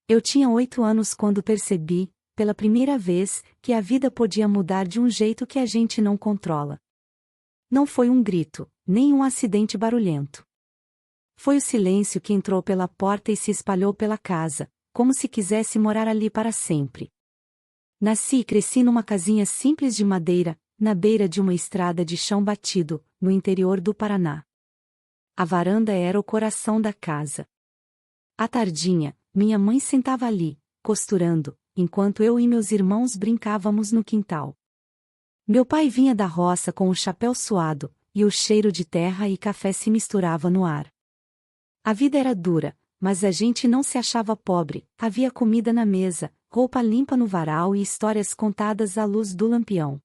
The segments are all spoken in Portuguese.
Eu tinha 8 anos quando percebi, pela primeira vez, que a vida podia mudar de um jeito que a gente não controla. Não foi um grito, nem um acidente barulhento. Foi o silêncio que entrou pela porta e se espalhou pela casa, como se quisesse morar ali para sempre. Nasci e cresci numa casinha simples de madeira, na beira de uma estrada de chão batido, no interior do Paraná. A varanda era o coração da casa. À tardinha, minha mãe sentava ali, costurando, enquanto eu e meus irmãos brincávamos no quintal. Meu pai vinha da roça com o chapéu suado, e o cheiro de terra e café se misturava no ar. A vida era dura, mas a gente não se achava pobre, havia comida na mesa, roupa limpa no varal e histórias contadas à luz do lampião.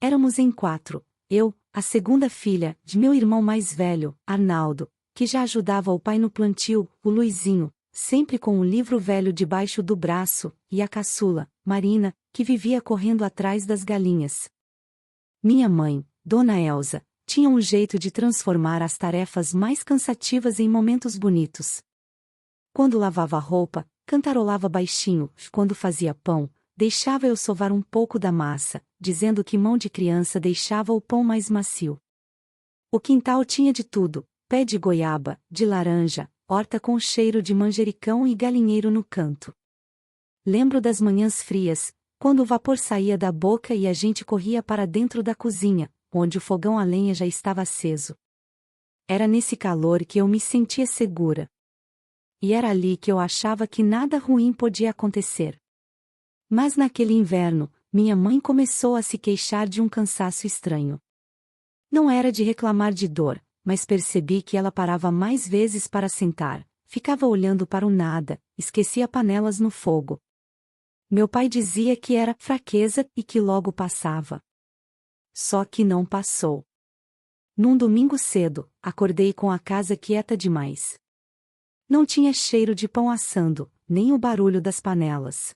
Éramos em 4, eu, a segunda filha, de meu irmão mais velho, Arnaldo, que já ajudava o pai no plantio, o Luizinho, sempre com um livro velho debaixo do braço, e a caçula, Marina, que vivia correndo atrás das galinhas. Minha mãe, Dona Elza, tinha um jeito de transformar as tarefas mais cansativas em momentos bonitos. Quando lavava a roupa, cantarolava baixinho, quando fazia pão, deixava eu sovar um pouco da massa, dizendo que mão de criança deixava o pão mais macio. O quintal tinha de tudo, pé de goiaba, de laranja, horta com cheiro de manjericão e galinheiro no canto. Lembro das manhãs frias, quando o vapor saía da boca e a gente corria para dentro da cozinha, onde o fogão a lenha já estava aceso. Era nesse calor que eu me sentia segura. E era ali que eu achava que nada ruim podia acontecer. Mas naquele inverno, minha mãe começou a se queixar de um cansaço estranho. Não era de reclamar de dor, mas percebi que ela parava mais vezes para sentar, ficava olhando para o nada, esquecia panelas no fogo. Meu pai dizia que era fraqueza e que logo passava. Só que não passou. Num domingo cedo, acordei com a casa quieta demais. Não tinha cheiro de pão assando, nem o barulho das panelas.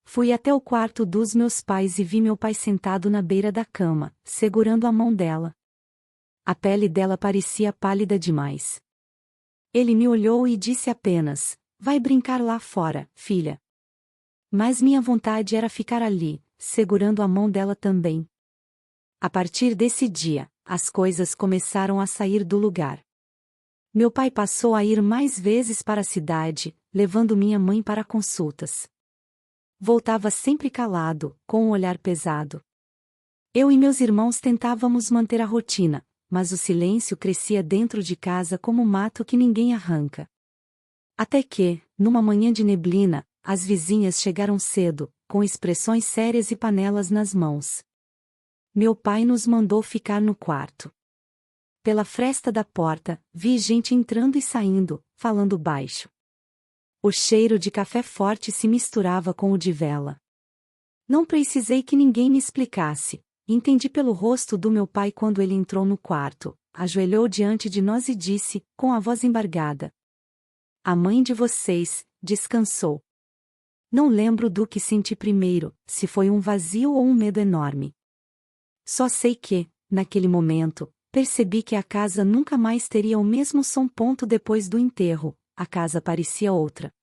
Fui até o quarto dos meus pais e vi meu pai sentado na beira da cama, segurando a mão dela. A pele dela parecia pálida demais. Ele me olhou e disse apenas: "Vai brincar lá fora, filha." Mas minha vontade era ficar ali, segurando a mão dela também. A partir desse dia, as coisas começaram a sair do lugar. Meu pai passou a ir mais vezes para a cidade, levando minha mãe para consultas. Voltava sempre calado, com um olhar pesado. Eu e meus irmãos tentávamos manter a rotina, mas o silêncio crescia dentro de casa como mato que ninguém arranca. Até que, numa manhã de neblina, as vizinhas chegaram cedo, com expressões sérias e panelas nas mãos. Meu pai nos mandou ficar no quarto. Pela fresta da porta, vi gente entrando e saindo, falando baixo. O cheiro de café forte se misturava com o de vela. Não precisei que ninguém me explicasse. Entendi pelo rosto do meu pai quando ele entrou no quarto, ajoelhou diante de nós e disse, com a voz embargada: "A mãe de vocês descansou." Não lembro do que senti primeiro, se foi um vazio ou um medo enorme. Só sei que, naquele momento, percebi que a casa nunca mais teria o mesmo som. Depois do enterro, a casa parecia outra.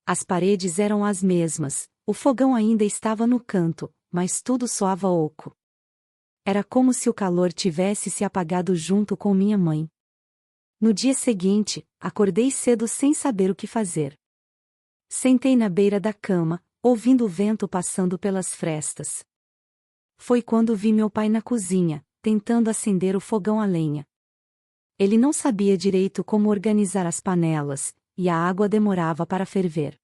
As paredes eram as mesmas, o fogão ainda estava no canto, mas tudo soava oco. Era como se o calor tivesse se apagado junto com minha mãe. No dia seguinte, acordei cedo sem saber o que fazer. Sentei na beira da cama, ouvindo o vento passando pelas frestas. Foi quando vi meu pai na cozinha, tentando acender o fogão a lenha. Ele não sabia direito como organizar as panelas, e a água demorava para ferver.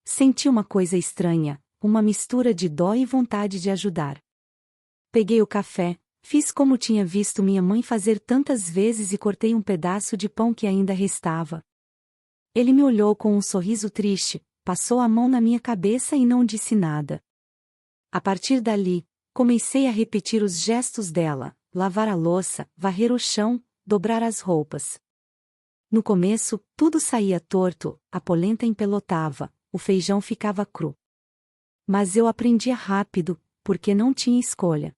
Senti uma coisa estranha, uma mistura de dó e vontade de ajudar. Peguei o café, fiz como tinha visto minha mãe fazer tantas vezes e cortei um pedaço de pão que ainda restava. Ele me olhou com um sorriso triste, passou a mão na minha cabeça e não disse nada. A partir dali, comecei a repetir os gestos dela: lavar a louça, varrer o chão, dobrar as roupas. No começo, tudo saía torto, a polenta empelotava, o feijão ficava cru. Mas eu aprendia rápido, porque não tinha escolha.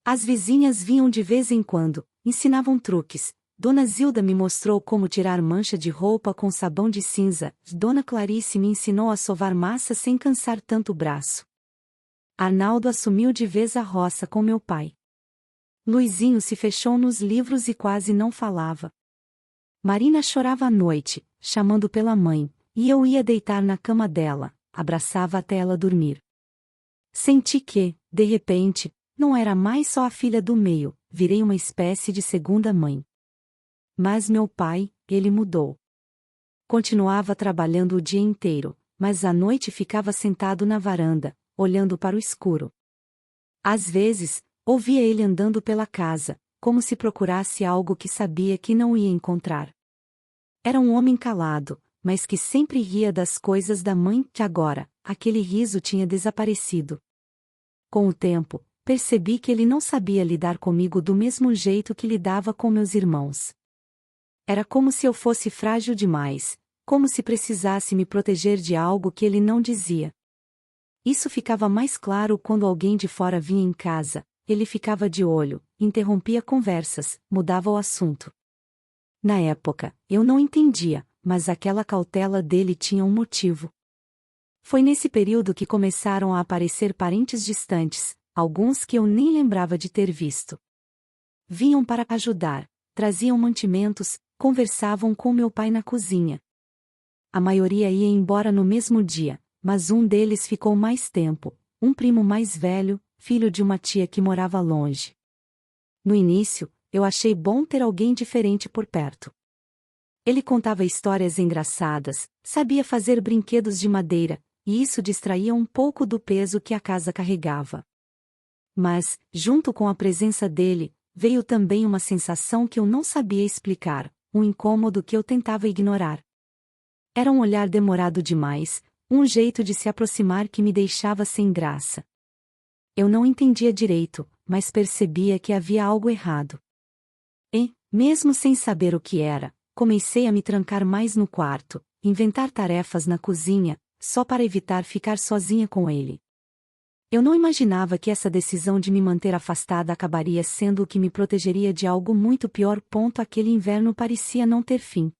As vizinhas vinham de vez em quando, ensinavam truques, Dona Zilda me mostrou como tirar mancha de roupa com sabão de cinza. Dona Clarice me ensinou a sovar massa sem cansar tanto o braço. Arnaldo assumiu de vez a roça com meu pai. Luizinho se fechou nos livros e quase não falava. Marina chorava à noite, chamando pela mãe, e eu ia deitar na cama dela, abraçava até ela dormir. Senti que, de repente, não era mais só a filha do meio, virei uma espécie de segunda mãe. Mas meu pai, ele mudou. Continuava trabalhando o dia inteiro, mas à noite ficava sentado na varanda, olhando para o escuro. Às vezes, ouvia ele andando pela casa, como se procurasse algo que sabia que não ia encontrar. Era um homem calado, mas que sempre ria das coisas da mãe, que agora, aquele riso tinha desaparecido. Com o tempo, percebi que ele não sabia lidar comigo do mesmo jeito que lidava com meus irmãos. Era como se eu fosse frágil demais, como se precisasse me proteger de algo que ele não dizia. Isso ficava mais claro quando alguém de fora vinha em casa, ele ficava de olho, interrompia conversas, mudava o assunto. Na época, eu não entendia, mas aquela cautela dele tinha um motivo. Foi nesse período que começaram a aparecer parentes distantes, alguns que eu nem lembrava de ter visto. Vinham para ajudar, traziam mantimentos, conversavam com meu pai na cozinha. A maioria ia embora no mesmo dia, mas um deles ficou mais tempo, um primo mais velho, filho de uma tia que morava longe. No início, eu achei bom ter alguém diferente por perto. Ele contava histórias engraçadas, sabia fazer brinquedos de madeira, e isso distraía um pouco do peso que a casa carregava. Mas, junto com a presença dele, veio também uma sensação que eu não sabia explicar, um incômodo que eu tentava ignorar. Era um olhar demorado demais, um jeito de se aproximar que me deixava sem graça. Eu não entendia direito, mas percebia que havia algo errado. E, mesmo sem saber o que era, comecei a me trancar mais no quarto, inventar tarefas na cozinha, só para evitar ficar sozinha com ele. Eu não imaginava que essa decisão de me manter afastada acabaria sendo o que me protegeria de algo muito pior. Aquele inverno parecia não ter fim.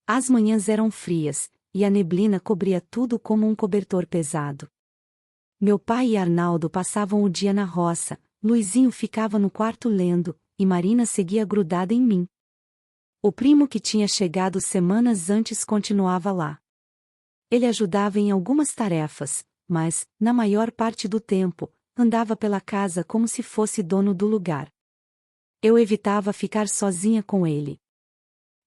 As manhãs eram frias, e a neblina cobria tudo como um cobertor pesado. Meu pai e Arnaldo passavam o dia na roça, Luizinho ficava no quarto lendo, e Marina seguia grudada em mim. O primo que tinha chegado semanas antes continuava lá. Ele ajudava em algumas tarefas, mas, na maior parte do tempo, andava pela casa como se fosse dono do lugar. Eu evitava ficar sozinha com ele.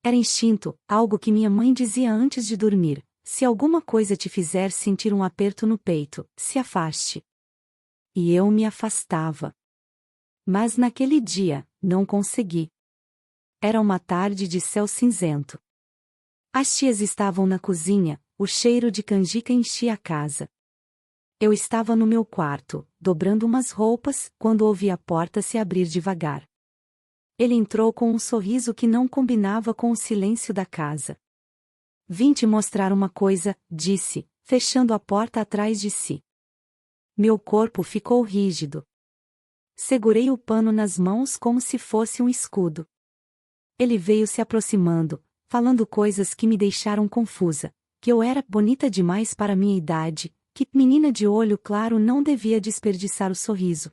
Era instinto, algo que minha mãe dizia antes de dormir: se alguma coisa te fizer sentir um aperto no peito, se afaste. E eu me afastava. Mas naquele dia, não consegui. Era uma tarde de céu cinzento. As tias estavam na cozinha, o cheiro de canjica enchia a casa. Eu estava no meu quarto, dobrando umas roupas, quando ouvi a porta se abrir devagar. Ele entrou com um sorriso que não combinava com o silêncio da casa. Vim te mostrar uma coisa, disse, fechando a porta atrás de si. Meu corpo ficou rígido. Segurei o pano nas mãos como se fosse um escudo. Ele veio se aproximando, falando coisas que me deixaram confusa, que eu era bonita demais para minha idade, que menina de olho claro não devia desperdiçar o sorriso.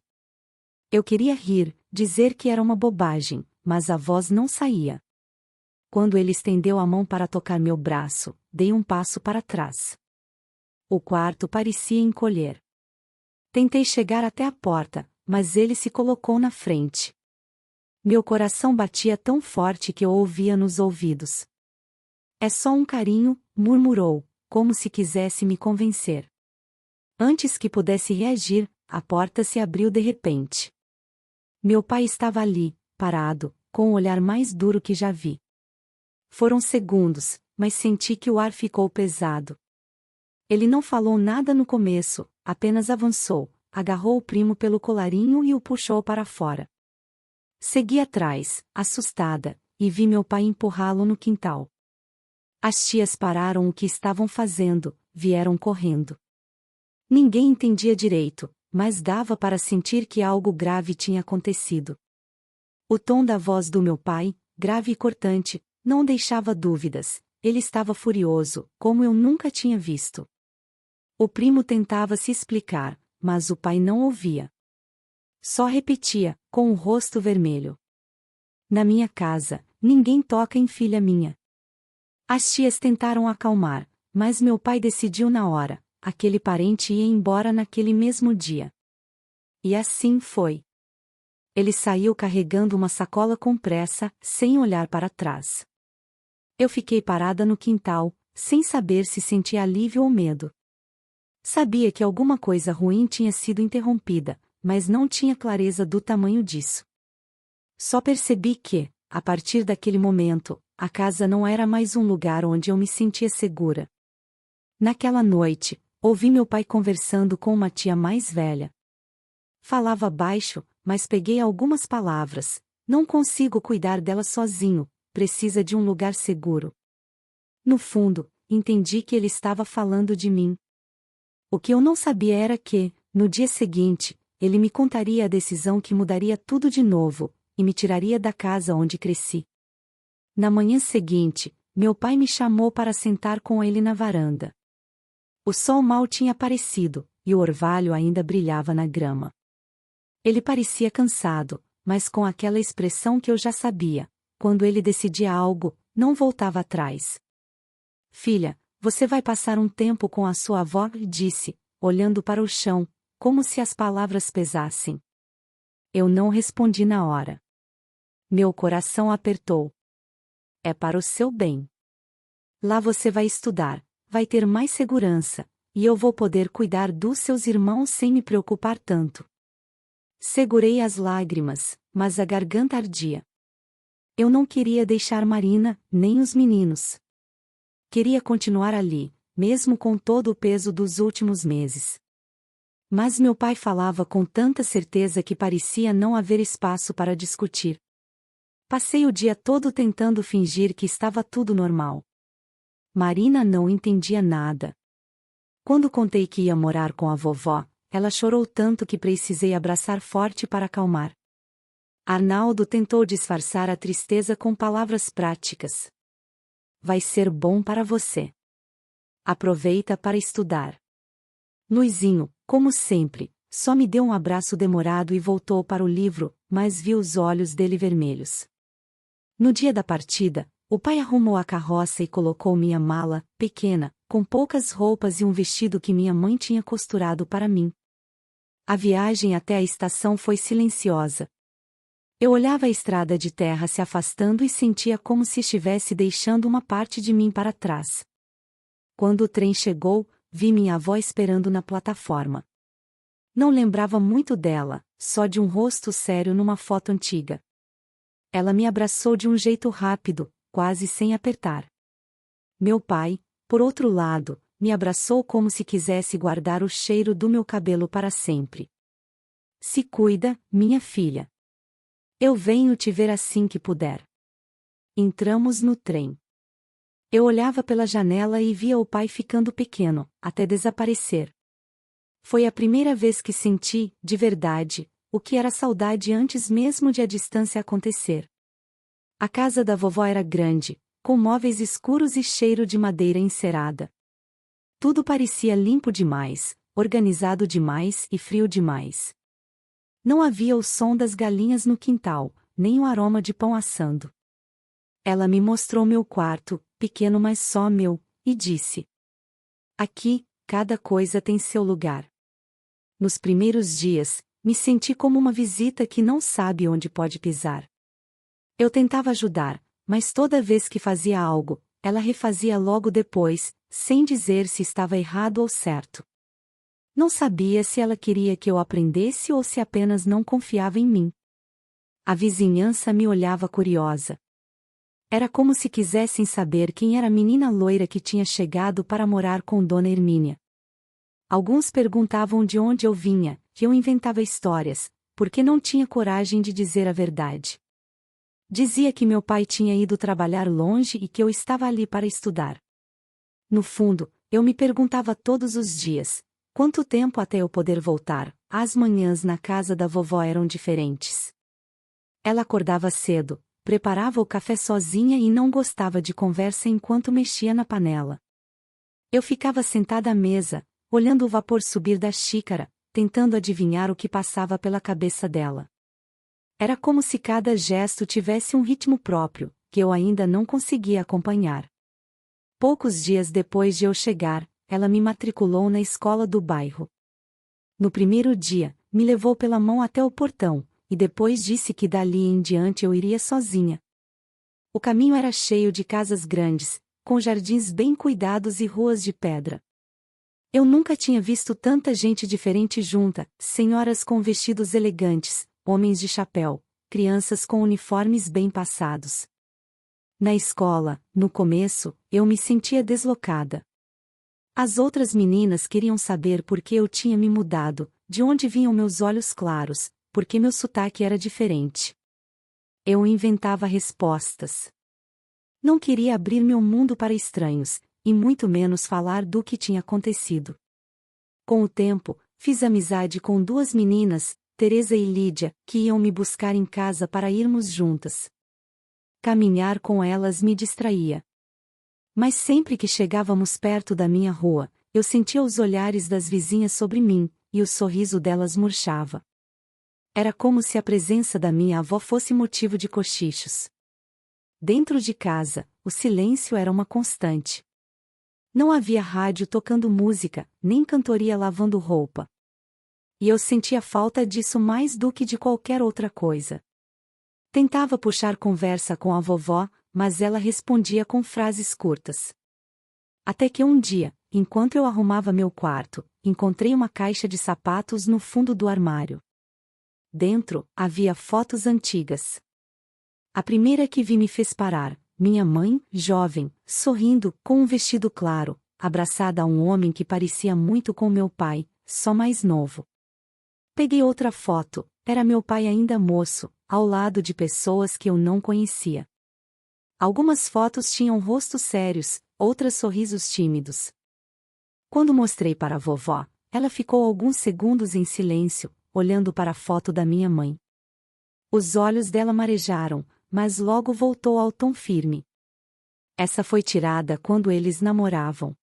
Eu queria rir, dizer que era uma bobagem, mas a voz não saía. Quando ele estendeu a mão para tocar meu braço, dei um passo para trás. O quarto parecia encolher. Tentei chegar até a porta, mas ele se colocou na frente. Meu coração batia tão forte que eu ouvia nos ouvidos. É só um carinho, murmurou, como se quisesse me convencer. Antes que pudesse reagir, a porta se abriu de repente. Meu pai estava ali, parado, com o olhar mais duro que já vi. Foram segundos, mas senti que o ar ficou pesado. Ele não falou nada no começo, apenas avançou, agarrou o primo pelo colarinho e o puxou para fora. Segui atrás, assustada, e vi meu pai empurrá-lo no quintal. As tias pararam o que estavam fazendo, vieram correndo. Ninguém entendia direito, mas dava para sentir que algo grave tinha acontecido. O tom da voz do meu pai, grave e cortante, não deixava dúvidas. Ele estava furioso, como eu nunca tinha visto. O primo tentava se explicar, mas o pai não ouvia. Só repetia, com o rosto vermelho: na minha casa, ninguém toca em filha minha. As tias tentaram acalmar, mas meu pai decidiu na hora: aquele parente ia embora naquele mesmo dia. E assim foi. Ele saiu carregando uma sacola com pressa, sem olhar para trás. Eu fiquei parada no quintal, sem saber se sentia alívio ou medo. Sabia que alguma coisa ruim tinha sido interrompida, mas não tinha clareza do tamanho disso. Só percebi que, a partir daquele momento, a casa não era mais um lugar onde eu me sentia segura. Naquela noite, ouvi meu pai conversando com uma tia mais velha. Falava baixo, mas peguei algumas palavras: não consigo cuidar dela sozinho, precisa de um lugar seguro. No fundo, entendi que ele estava falando de mim. O que eu não sabia era que, no dia seguinte, ele me contaria a decisão que mudaria tudo de novo, e me tiraria da casa onde cresci. Na manhã seguinte, meu pai me chamou para sentar com ele na varanda. O sol mal tinha aparecido, e o orvalho ainda brilhava na grama. Ele parecia cansado, mas com aquela expressão que eu já sabia: quando ele decidia algo, não voltava atrás. Filha, você vai passar um tempo com a sua avó, disse, olhando para o chão, como se as palavras pesassem. Eu não respondi na hora. Meu coração apertou. É para o seu bem. Lá você vai estudar, vai ter mais segurança, e eu vou poder cuidar dos seus irmãos sem me preocupar tanto. Segurei as lágrimas, mas a garganta ardia. Eu não queria deixar Marina, nem os meninos. Queria continuar ali, mesmo com todo o peso dos últimos meses. Mas meu pai falava com tanta certeza que parecia não haver espaço para discutir. Passei o dia todo tentando fingir que estava tudo normal. Marina não entendia nada. Quando contei que ia morar com a vovó, ela chorou tanto que precisei abraçar forte para acalmar. Arnaldo tentou disfarçar a tristeza com palavras práticas. Vai ser bom para você. Aproveita para estudar. Luizinho, como sempre, só me deu um abraço demorado e voltou para o livro, mas vi os olhos dele vermelhos. No dia da partida, o pai arrumou a carroça e colocou minha mala, pequena, com poucas roupas e um vestido que minha mãe tinha costurado para mim. A viagem até a estação foi silenciosa. Eu olhava a estrada de terra se afastando e sentia como se estivesse deixando uma parte de mim para trás. Quando o trem chegou, vi minha avó esperando na plataforma. Não lembrava muito dela, só de um rosto sério numa foto antiga. Ela me abraçou de um jeito rápido, quase sem apertar. Meu pai, por outro lado, me abraçou como se quisesse guardar o cheiro do meu cabelo para sempre. Se cuida, minha filha. Eu venho te ver assim que puder. Entramos no trem. Eu olhava pela janela e via o pai ficando pequeno, até desaparecer. Foi a primeira vez que senti, de verdade, o que era saudade antes mesmo de a distância acontecer. A casa da vovó era grande, com móveis escuros e cheiro de madeira encerada. Tudo parecia limpo demais, organizado demais e frio demais. Não havia o som das galinhas no quintal, nem o aroma de pão assando. Ela me mostrou meu quarto, pequeno mas só meu, e disse: aqui, cada coisa tem seu lugar. Nos primeiros dias, me senti como uma visita que não sabe onde pode pisar. Eu tentava ajudar, mas toda vez que fazia algo, ela refazia logo depois, sem dizer se estava errado ou certo. Não sabia se ela queria que eu aprendesse ou se apenas não confiava em mim. A vizinhança me olhava curiosa. Era como se quisessem saber quem era a menina loira que tinha chegado para morar com Dona Hermínia. Alguns perguntavam de onde eu vinha, que eu inventava histórias, porque não tinha coragem de dizer a verdade. Dizia que meu pai tinha ido trabalhar longe e que eu estava ali para estudar. No fundo, eu me perguntava todos os dias: quanto tempo até eu poder voltar? As manhãs na casa da vovó eram diferentes. Ela acordava cedo, preparava o café sozinha e não gostava de conversa enquanto mexia na panela. Eu ficava sentada à mesa, olhando o vapor subir da xícara, tentando adivinhar o que passava pela cabeça dela. Era como se cada gesto tivesse um ritmo próprio, que eu ainda não conseguia acompanhar. Poucos dias depois de eu chegar, ela me matriculou na escola do bairro. No primeiro dia, me levou pela mão até o portão, e depois disse que dali em diante eu iria sozinha. O caminho era cheio de casas grandes, com jardins bem cuidados e ruas de pedra. Eu nunca tinha visto tanta gente diferente junta, senhoras com vestidos elegantes, homens de chapéu, crianças com uniformes bem passados. Na escola, no começo, eu me sentia deslocada. As outras meninas queriam saber por que eu tinha me mudado, de onde vinham meus olhos claros, por que meu sotaque era diferente. Eu inventava respostas. Não queria abrir meu mundo para estranhos, e muito menos falar do que tinha acontecido. Com o tempo, fiz amizade com duas meninas, Teresa e Lídia, que iam me buscar em casa para irmos juntas. Caminhar com elas me distraía. Mas sempre que chegávamos perto da minha rua, eu sentia os olhares das vizinhas sobre mim, e o sorriso delas murchava. Era como se a presença da minha avó fosse motivo de cochichos. Dentro de casa, o silêncio era uma constante. Não havia rádio tocando música, nem cantoria lavando roupa. E eu sentia falta disso mais do que de qualquer outra coisa. Tentava puxar conversa com a vovó, mas ela respondia com frases curtas. Até que um dia, enquanto eu arrumava meu quarto, encontrei uma caixa de sapatos no fundo do armário. Dentro, havia fotos antigas. A primeira que vi me fez parar, minha mãe, jovem, sorrindo, com um vestido claro, abraçada a um homem que parecia muito com meu pai, só mais novo. Peguei outra foto, era meu pai ainda moço, ao lado de pessoas que eu não conhecia. Algumas fotos tinham rostos sérios, outras sorrisos tímidos. Quando mostrei para a vovó, ela ficou alguns segundos em silêncio, olhando para a foto da minha mãe. Os olhos dela marejaram, mas logo voltou ao tom firme. Essa foi tirada quando eles namoravam.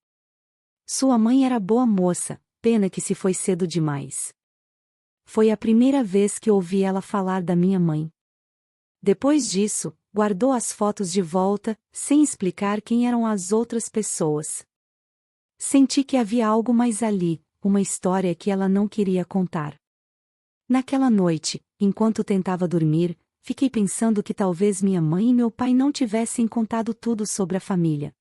Sua mãe era boa moça, pena que se foi cedo demais. Foi a primeira vez que ouvi ela falar da minha mãe. Depois disso, guardou as fotos de volta, sem explicar quem eram as outras pessoas. Senti que havia algo mais ali, uma história que ela não queria contar. Naquela noite, enquanto tentava dormir, fiquei pensando que talvez minha mãe e meu pai não tivessem contado tudo sobre a família.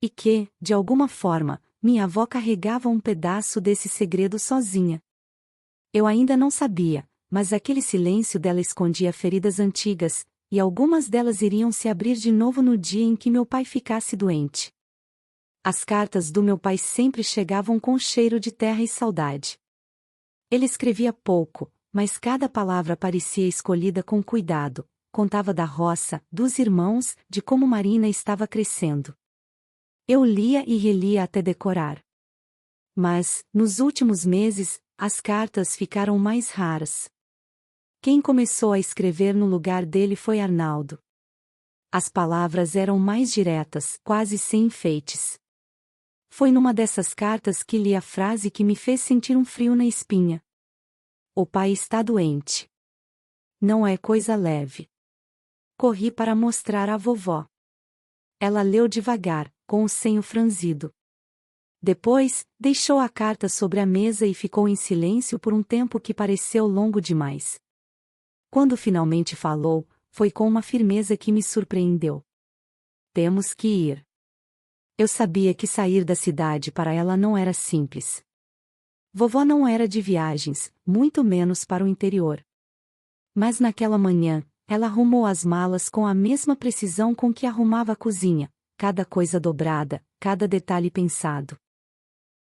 E que, de alguma forma, minha avó carregava um pedaço desse segredo sozinha. Eu ainda não sabia, mas aquele silêncio dela escondia feridas antigas, e algumas delas iriam se abrir de novo no dia em que meu pai ficasse doente. As cartas do meu pai sempre chegavam com cheiro de terra e saudade. Ele escrevia pouco, mas cada palavra parecia escolhida com cuidado, contava da roça, dos irmãos, de como Marina estava crescendo. Eu lia e relia até decorar. Mas, nos últimos meses, as cartas ficaram mais raras. Quem começou a escrever no lugar dele foi Arnaldo. As palavras eram mais diretas, quase sem enfeites. Foi numa dessas cartas que li a frase que me fez sentir um frio na espinha. O pai está doente. Não é coisa leve. Corri para mostrar à vovó. Ela leu devagar, com o senho franzido. Depois, deixou a carta sobre a mesa e ficou em silêncio por um tempo que pareceu longo demais. Quando finalmente falou, foi com uma firmeza que me surpreendeu. Temos que ir. Eu sabia que sair da cidade para ela não era simples. Vovó não era de viagens, muito menos para o interior. Mas naquela manhã, ela arrumou as malas com a mesma precisão com que arrumava a cozinha, cada coisa dobrada, cada detalhe pensado.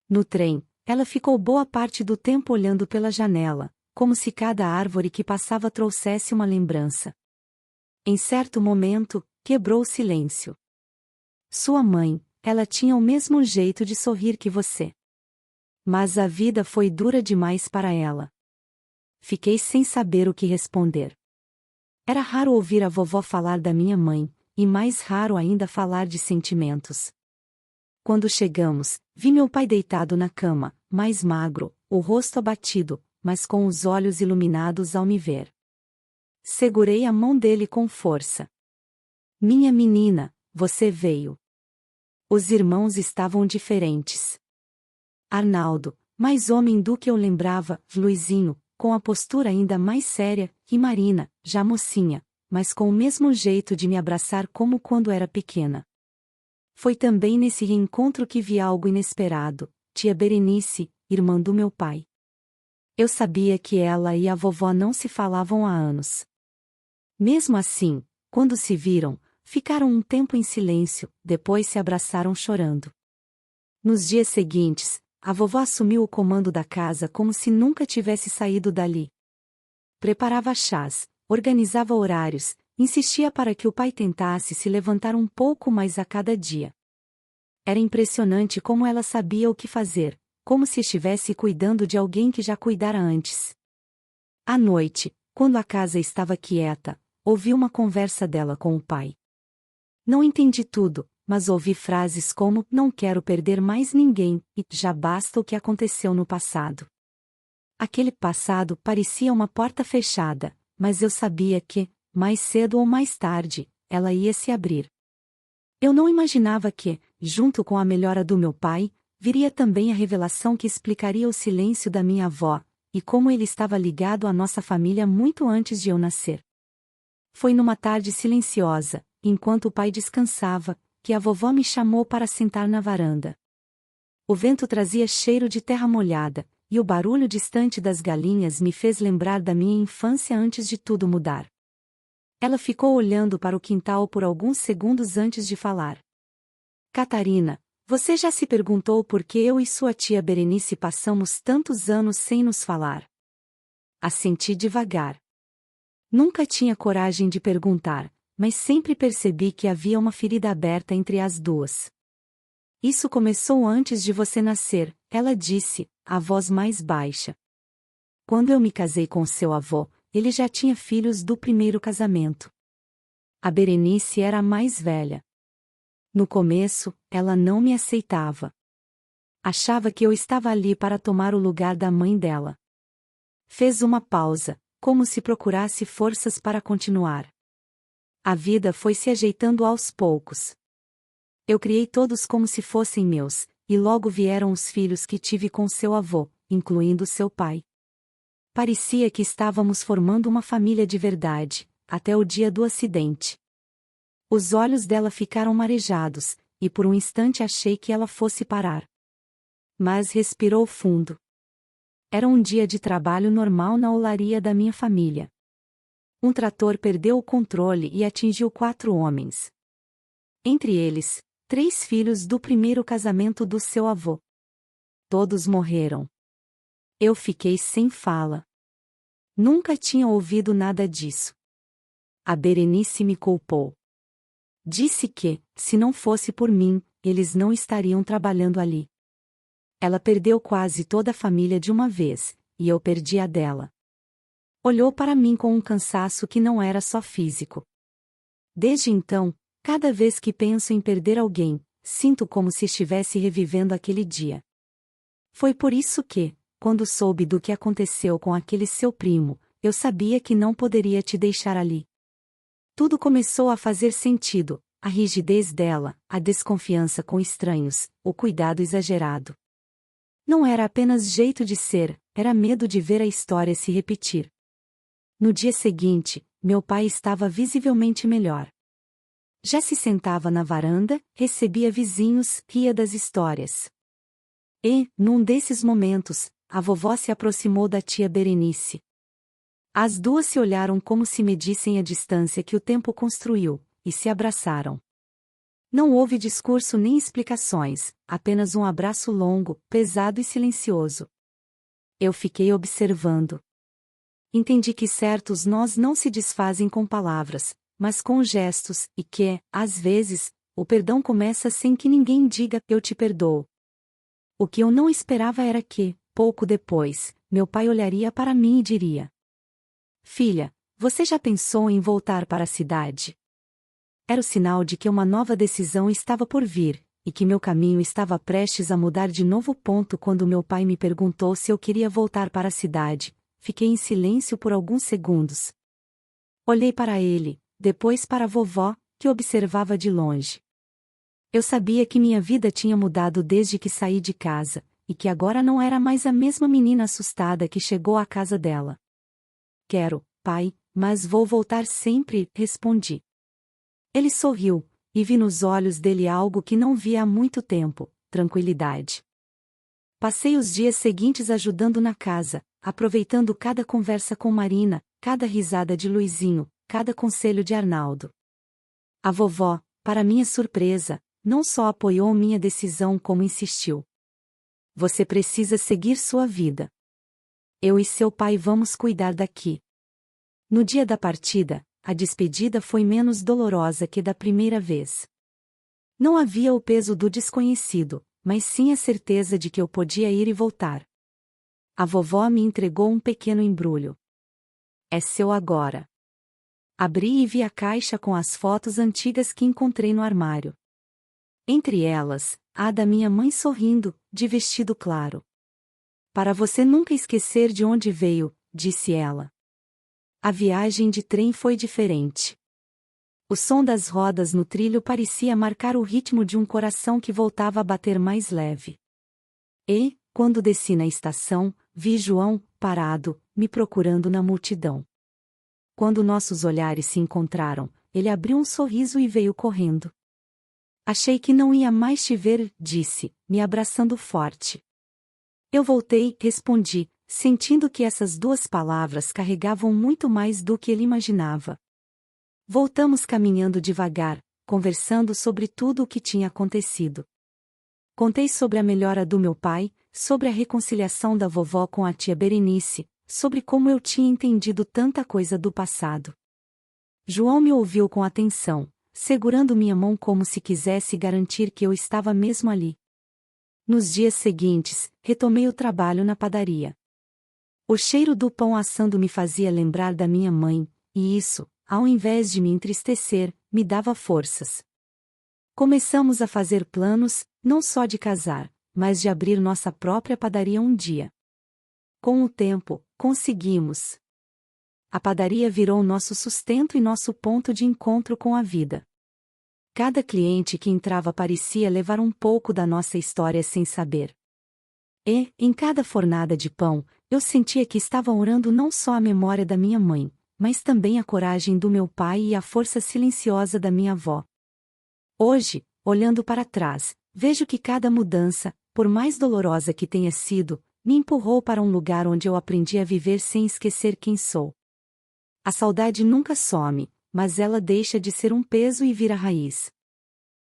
No trem, ela ficou boa parte do tempo olhando pela janela, como se cada árvore que passava trouxesse uma lembrança. Em certo momento, quebrou o silêncio. Sua mãe, ela tinha o mesmo jeito de sorrir que você. Mas a vida foi dura demais para ela. Fiquei sem saber o que responder. Era raro ouvir a vovó falar da minha mãe, e mais raro ainda falar de sentimentos. Quando chegamos, vi meu pai deitado na cama, mais magro, o rosto abatido, mas com os olhos iluminados ao me ver. Segurei a mão dele com força. Minha menina, você veio. Os irmãos estavam diferentes. Arnaldo, mais homem do que eu lembrava, Luizinho, com a postura ainda mais séria, e Marina, já mocinha, mas com o mesmo jeito de me abraçar como quando era pequena. Foi também nesse reencontro que vi algo inesperado, tia Berenice, irmã do meu pai. Eu sabia que ela e a vovó não se falavam há anos. Mesmo assim, quando se viram, ficaram um tempo em silêncio, depois se abraçaram chorando. Nos dias seguintes, a vovó assumiu o comando da casa como se nunca tivesse saído dali. Preparava chás, organizava horários, insistia para que o pai tentasse se levantar um pouco mais a cada dia. Era impressionante como ela sabia o que fazer, como se estivesse cuidando de alguém que já cuidara antes. À noite, quando a casa estava quieta, ouvi uma conversa dela com o pai. Não entendi tudo, mas ouvi frases como "não quero perder mais ninguém" e "já basta o que aconteceu no passado". Aquele passado parecia uma porta fechada, mas eu sabia que, mais cedo ou mais tarde, ela ia se abrir. Eu não imaginava que, junto com a melhora do meu pai, viria também a revelação que explicaria o silêncio da minha avó, e como ele estava ligado à nossa família muito antes de eu nascer. Foi numa tarde silenciosa, enquanto o pai descansava, que a vovó me chamou para sentar na varanda. O vento trazia cheiro de terra molhada, e o barulho distante das galinhas me fez lembrar da minha infância antes de tudo mudar. Ela ficou olhando para o quintal por alguns segundos antes de falar. Catarina, você já se perguntou por que eu e sua tia Berenice passamos tantos anos sem nos falar? Assenti devagar. Nunca tinha coragem de perguntar, mas sempre percebi que havia uma ferida aberta entre as duas. Isso começou antes de você nascer, ela disse, a voz mais baixa. Quando eu me casei com seu avô, ele já tinha filhos do primeiro casamento. A Berenice era a mais velha. No começo, ela não me aceitava. Achava que eu estava ali para tomar o lugar da mãe dela. Fez uma pausa, como se procurasse forças para continuar. A vida foi se ajeitando aos poucos. Eu criei todos como se fossem meus, e logo vieram os filhos que tive com seu avô, incluindo seu pai. Parecia que estávamos formando uma família de verdade, até o dia do acidente. Os olhos dela ficaram marejados, e por um instante achei que ela fosse parar. Mas respirou fundo. Era um dia de trabalho normal na olaria da minha família. Um trator perdeu o controle e atingiu 4 homens. Entre eles, 3 filhos do primeiro casamento do seu avô. Todos morreram. Eu fiquei sem fala. Nunca tinha ouvido nada disso. A Berenice me culpou. Disse que, se não fosse por mim, eles não estariam trabalhando ali. Ela perdeu quase toda a família de uma vez, e eu perdi a dela. Olhou para mim com um cansaço que não era só físico. Desde então, cada vez que penso em perder alguém, sinto como se estivesse revivendo aquele dia. Foi por isso que, quando soube do que aconteceu com aquele seu primo, eu sabia que não poderia te deixar ali. Tudo começou a fazer sentido, a rigidez dela, a desconfiança com estranhos, o cuidado exagerado. Não era apenas jeito de ser, era medo de ver a história se repetir. No dia seguinte, meu pai estava visivelmente melhor. Já se sentava na varanda, recebia vizinhos, ria das histórias. E, num desses momentos, a vovó se aproximou da tia Berenice. As duas se olharam como se medissem a distância que o tempo construiu, e se abraçaram. Não houve discurso nem explicações, apenas um abraço longo, pesado e silencioso. Eu fiquei observando. Entendi que certos nós não se desfazem com palavras, mas com gestos, e que, às vezes, o perdão começa sem que ninguém diga "eu te perdoo". O que eu não esperava era que, pouco depois, meu pai olharia para mim e diria: "Filha, Você já pensou em voltar para a cidade? Era o sinal de que uma nova decisão estava por vir, e que meu caminho estava prestes a mudar de novo. Quando meu pai me perguntou se eu queria voltar para a cidade, fiquei em silêncio por alguns segundos. Olhei para ele, depois para a vovó, que observava de longe. Eu sabia que minha vida tinha mudado desde que saí de casa, e que agora não era mais a mesma menina assustada que chegou à casa dela. Quero, pai, mas vou voltar sempre, respondi. Ele sorriu, e vi nos olhos dele algo que não via há muito tempo: tranquilidade. Passei os dias seguintes ajudando na casa, aproveitando cada conversa com Marina, cada risada de Luizinho, cada conselho de Arnaldo. A vovó, para minha surpresa, não só apoiou minha decisão como insistiu. Você precisa seguir sua vida. Eu e seu pai vamos cuidar daqui. No dia da partida, a despedida foi menos dolorosa que da primeira vez. Não havia o peso do desconhecido, mas sim a certeza de que eu podia ir e voltar. A vovó me entregou um pequeno embrulho. É seu agora. Abri e vi a caixa com as fotos antigas que encontrei no armário. Entre elas, a da minha mãe sorrindo, de vestido claro. Para você nunca esquecer de onde veio, disse ela. A viagem de trem foi diferente. O som das rodas no trilho parecia marcar o ritmo de um coração que voltava a bater mais leve. E, quando desci na estação, vi João, parado, me procurando na multidão. Quando nossos olhares se encontraram, ele abriu um sorriso e veio correndo. Achei que não ia mais te ver, disse, me abraçando forte. Eu voltei, respondi, sentindo que essas duas palavras carregavam muito mais do que ele imaginava. Voltamos caminhando devagar, conversando sobre tudo o que tinha acontecido. Contei sobre a melhora do meu pai, sobre a reconciliação da vovó com a tia Berenice, sobre como eu tinha entendido tanta coisa do passado. João me ouviu com atenção, segurando minha mão como se quisesse garantir que eu estava mesmo ali. Nos dias seguintes, retomei o trabalho na padaria. O cheiro do pão assando me fazia lembrar da minha mãe, e isso, ao invés de me entristecer, me dava forças. Começamos a fazer planos, não só de casar, mas de abrir nossa própria padaria um dia. Com o tempo, conseguimos. A padaria virou nosso sustento e nosso ponto de encontro com a vida. Cada cliente que entrava parecia levar um pouco da nossa história sem saber. E, em cada fornada de pão, eu sentia que estava orando não só a memória da minha mãe, mas também a coragem do meu pai e a força silenciosa da minha avó. Hoje, olhando para trás, vejo que cada mudança, por mais dolorosa que tenha sido, me empurrou para um lugar onde eu aprendi a viver sem esquecer quem sou. A saudade nunca some, mas ela deixa de ser um peso e vira raiz.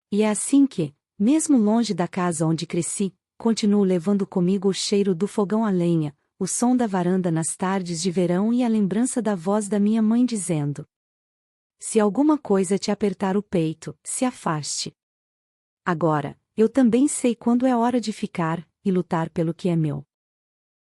E é assim que, mesmo longe da casa onde cresci, continuo levando comigo o cheiro do fogão a lenha, o som da varanda nas tardes de verão e a lembrança da voz da minha mãe dizendo: se alguma coisa te apertar o peito, se afaste. Agora, eu também sei quando é hora de ficar e lutar pelo que é meu.